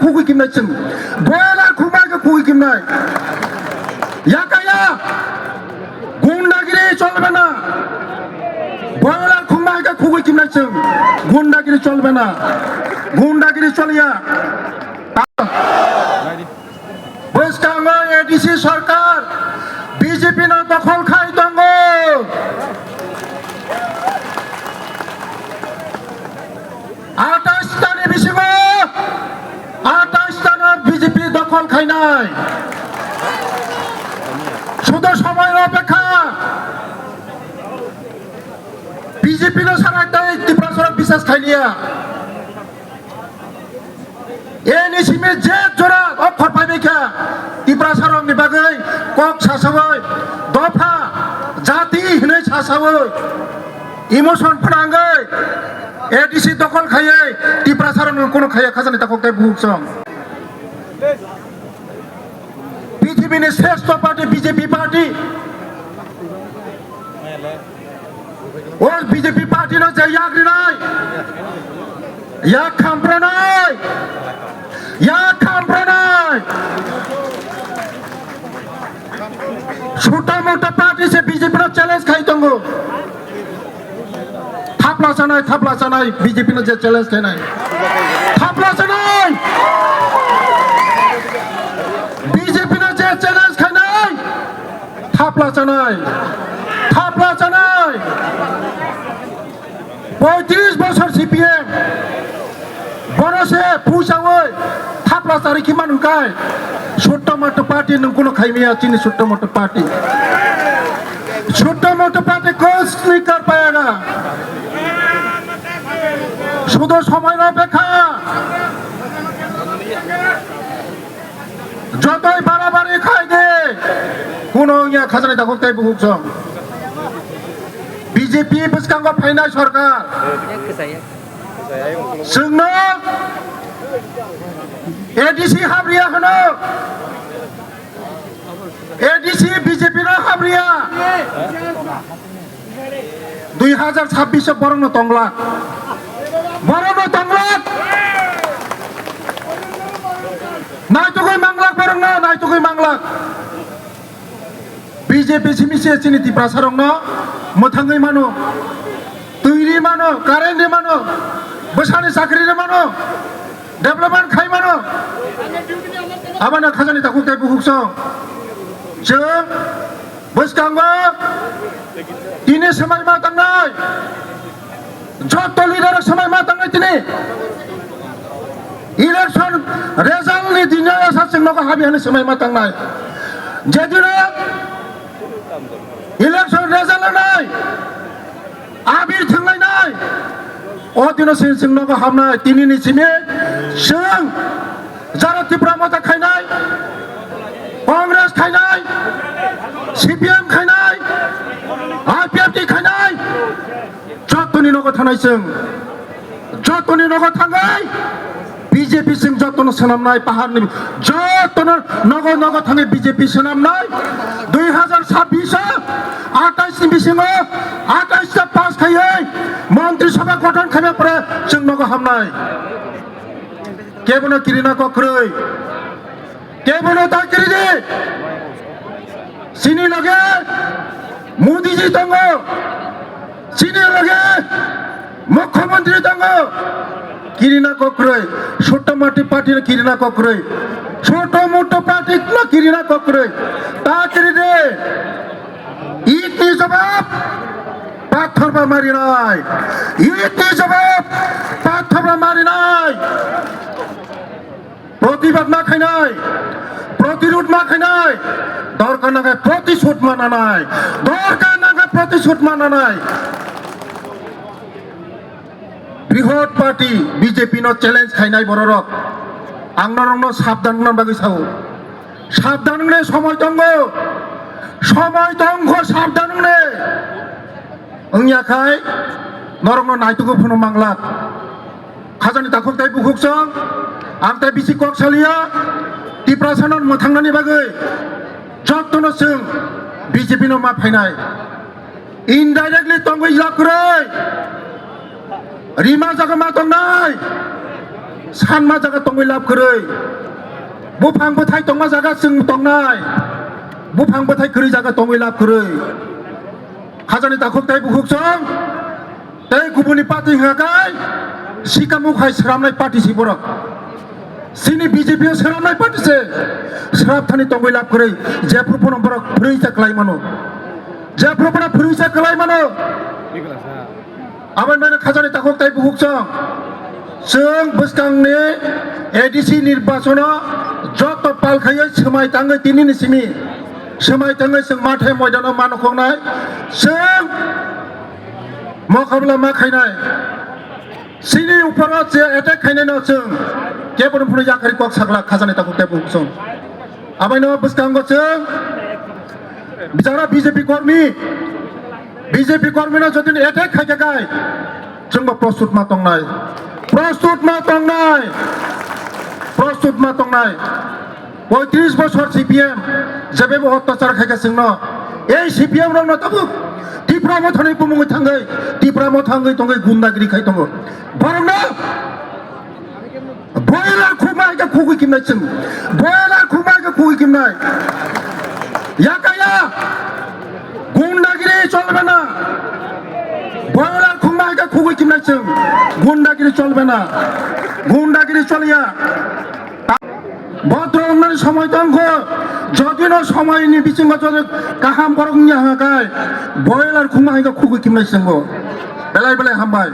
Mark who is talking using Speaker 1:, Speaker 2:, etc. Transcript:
Speaker 1: খুগুই কিমনাই जों বয়লার খুমাইকে খুগুই কিমনাই ইয়াকায়া গুন্ডাগিরি চলবে না বয়লার খুমাইকে খুগুই কিমনাই जों গুন্ডাগিরি চলবে না গুন্ডাগিরি চলিয়া বৈস্কাঙ্গ এডিসি সরকার বিজেপি না দখল খাই দঙ্গ আটাশটানে বিশিব আটাশটানে বিজেপি দখল খাই নাই শুধু সময়ের অপেক্ষা বিজেপি না সারা ত্রিপুরা সড়ক বিশ্বাস খাইলিয়া এনিসিমে যে জোড়া অক্ষর পাইবেখা ত্রিপুরা সড়কনি বাগै কক সাসাवै दफा জাতি হিনে সাসাवै ইমোশন ফনাঙ্গै এডিসি দখল খাইয়ে ত্রিপুরা সড়ক কোনো খাইয়া খাজানি তাকক তাই বুকসং পৃথিবীর শ্রেষ্ঠ পার্টি বিজেপি পার্টি ও বিজেপি পার্টি না যে ইয়াগ্রি নাই ইয়া খামপ্রা নাই ইয়া খামপ্রা নাই छोटा मोटा पार्टी से बीजेपी ने चैलेंज खाई दंगो थापला सनाय बीजेपी ने जे चैलेंज खाई नहीं थापला सनाय बीजेपी ने जे चैलेंज खाई नहीं थापला सनाय 35 বছর সিপিএম বরসে পুষাওই থাপলা সারি কি মানুকায় ছোট মোটো পার্টি নুকুনো খাইমিয়া চিনি ছোট মোটো পার্টি कुछ नहीं कर पाएगा শুধু সময়ের অপেক্ষা যতই বাড়াবাড়ি খাই দে কোন ইয়া খাজানি দাখল তাই বুকসং বিজেপি বসকাঙ্গ ফাইনাল সরকার जोंनो एडीसी हाब्रिया होनो एडीसी बीजेपी नो हाब्रिया 2026 बरंग तंगला नायतुगै मांगला बरंग नायतुगै मांगला बीजेपी सिमिसे चिनि त्रिपुरा सरंग न मोथाङै मानो तैरि मानो कारेन्ट मानो बसानि साख्रि मानो डेभलपमेंट खाई मानो आबाना खाजानि ताखौ ताइ बुहुकसं जों बसकांग दिनै समाय मा थांनाय जत लिडार समाय मा थांनाय दिनै इलेक्शन रिजल्टनि दिनै आसासिं नग हाबिहानि समाय मा थांनाय जेदिनो इलेक्शन रिजल्ट नाय आबिर थांलायनाय अदिनो सिं नग हाबनाय दिनैनि सिमे जों जारा त्रिपुरा मथा खायनाय कांग्रेस खायनाय सीपीएम खायनाय आईपीएफटी खायनाय जतनि नग थानाय जों जतनि नग थांगाय बीजेपी जों जतन सोनामनाय पाहारनि जतन नग थाङै बीजेपी सोनामनाय 2026 28 नि बिसिङाव 28 टा पास खायै मन्त्रिसभा गठन खायनाय परे जों नग हाबनाय केबनो किरिना कख्रै केबनो दाकिरि सिनि लगे मोदी जी दङ सिनि लगे मुख्यमंत्री दङ किरिना कख्रै छोटा मोटी पार्टी न किरिना कख्रै छोटो मोटो पार्टी न किरिना कख्रै दाकिरि दे इतनि जवाब पाथरबा मारिनाय इतनि जवाब पाथरबा मारिनाय प्रतिबाद मा खायनाय प्रतिरोध मा खायनाय दरकार नागाय प्रतिशोध मानानाय दरकार नागाय प्रतिशोध मानानाय बृहत पार्टी बीजेपी नो चैलेंज खायनाय बररक आंनारनो साबधान बागै साव साबधान ने समय दंग साबधान ने अंगियाखाय नरंनो नायतुगो फुनो मांगला खाजानि दाखल ताइ बुहुकसं आं ताइ बिसि कक्सालिया त्रिपुरा सानन मोथांनानि बागै जतनो जों बीजेपी नो मा फायनाय इनडाइरेक्टली तंगै लाखरै रिमा जागा मा दंनाय 산마 자가 똥을 납그래 무팡부타이 똥마 자가 승 똥나이 무팡부타이 그리 자가 똥을 납그래 하자니 다국다이 부국성 대 구분이 빠뜨 행하가이 시카무카이 사람나이 빠뜨 시보라 시니 BJP에 사람나이 빠뜨세 사람타니 똥을 납그래 제프로포는 보라 브레이자 클라이마노 제프로포나 브레이자 클라이마노 아말마는 가자니 다국다이 부국성 जों बोसगांनि एडिसि निर्बाचना जत पालखायै सोमायताङै दिनैसिमि सोमायताङै जों माथाय मयदानाव मानखंनाय जों मखाबला मा खायनाय सिनि उपराव जे एटेक खायनायनो जों केबन फुनि जाखारि कक सागला खाजानाय ताखुते बुंसं आबायनो बोसगांगो जों बिचारा बीजेपी कर्मीनो जदि एटेक खायगाय जोंबो प्रस्तुत मा दंनाय प्रस्तुत मा दंनाय 35 বছর সিপিএম যেভাবে অত্যাচার খাইগাसिनो এই সিপিএম রং তাবো ত্রিপুরা মথাनै बुमुङै थाङै ত্রিপুরা মথাङै दङै गुन्दागिरि खाय दङ बरंना बयलार खुमायगा खुगै किमनाय जों बयलार खुमायगा खुगै किमनाय याकाया गुन्दागिरि चलबे ना बयलार खुमायगा खुगै किमनाय जों गुन्दागिरि चलबे ना गुन्दागिरि चलिया भद्रनाय समय दंख जदिनो समयनि बिथिङाव जदि गाहाम बरंनि हागाय बयलार खुमायगा खुगै किमनाय जोंबो बेलाय बेलाय हामबाय